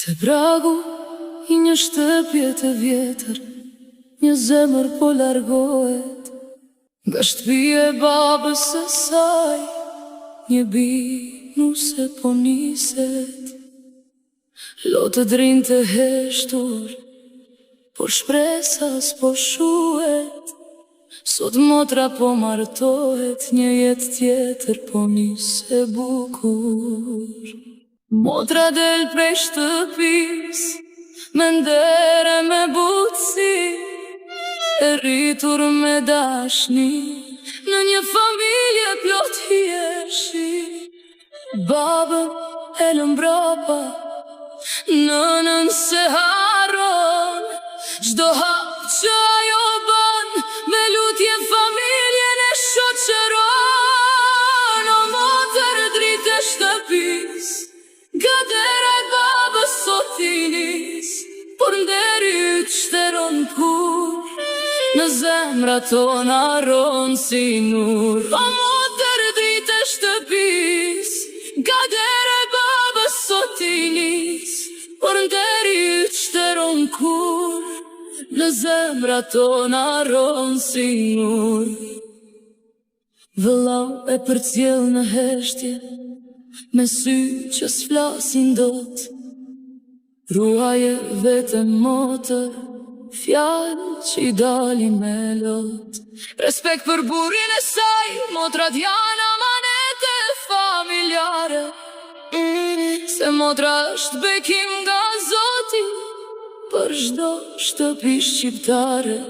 Te pragu I një shtëpje të vjetër, një zemër po largohet nga shtëpia e babës së saj. Një binuse po niset, lotë drinj të heshtur, por shpresa s'po shuhet. Sot motra po martohet, një jetë tjetër po nise bukur. Motra del prej shtëpis, me nder e me butësi, e rritur me dashni, në një familje plot hieshi. Babën e lën mbrapa, nënën se harron, çdo hap që ajo bën, me lutje familjen e shoqëron. O motër dritë e shtëpis, nga dera e babës sot I nis, por nderi yt shteron kur, në zemrat tona ron si nur. O motër dritë e shtëpis, nga dera e babës sot I nis, por nderi yt shteron kur, në zemrat tona ron si nur. Vëllau e përcjell në heshtje, me sy që s'flasin dot, ruaje vetëm motër, fjalë që I dalin me lot. Respekt për burrin e saj, motrat janë amanete familjare, se motra është bekim nga Zoti për çdo shtëpi shqiptare.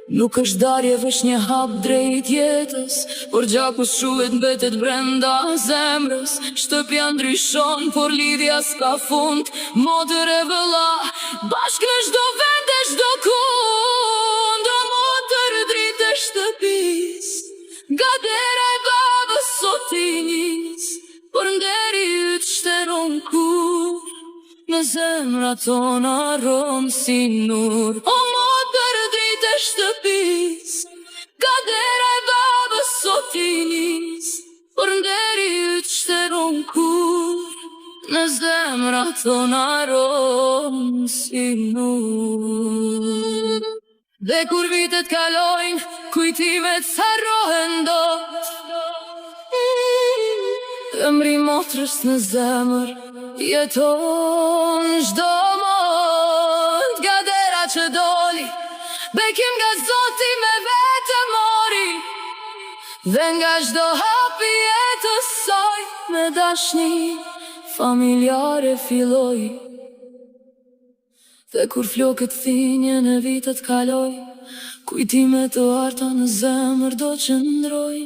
Nuk është darje veç një hap drejt jetës, por gjaku shuhet mbetet brenda zemrës. Shtëpja ndryshon, por lidhja s'ka fund. Motër e vëlla, bashk në çdo vend e çdo kund. O motër dritë e shtëpis, nga dera e babës sot I nis, por nderi yt shteron kur, në zemrat tona ron si nur. O motër dritë e shtëpis, nga dera e babës sot I nis, por nderi yt shteron kur, në zemrat tona ron si nur. Dhe kur vitet kalojnë, kujtimet s'harrohen dot, emri motrës në zemër jeton çdo mot. Nga dera që doli, bekim nga Zoti me vete mori, dhe nga çdo hap I jetës saj, me dashni familjare filloi. Dhe kur flokët thinjen e vitet kaloj, kujtimet të arta në zemër do qëndroj.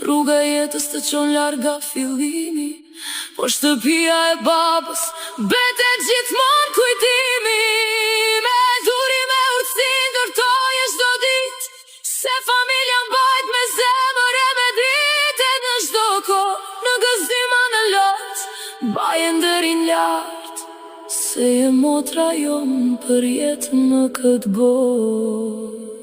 Rruga e jetës të çon larg nga fillimi, por shtëpia e babës betet gjithmonë kujtimi. Me durim e urtësi ndërtoje çdo ditë, se familja mbajt me zemër e me dritë. E në çdo kohë, në gëzima në lot, baje nderin lart, se je motra jon për jetë në këtë botë.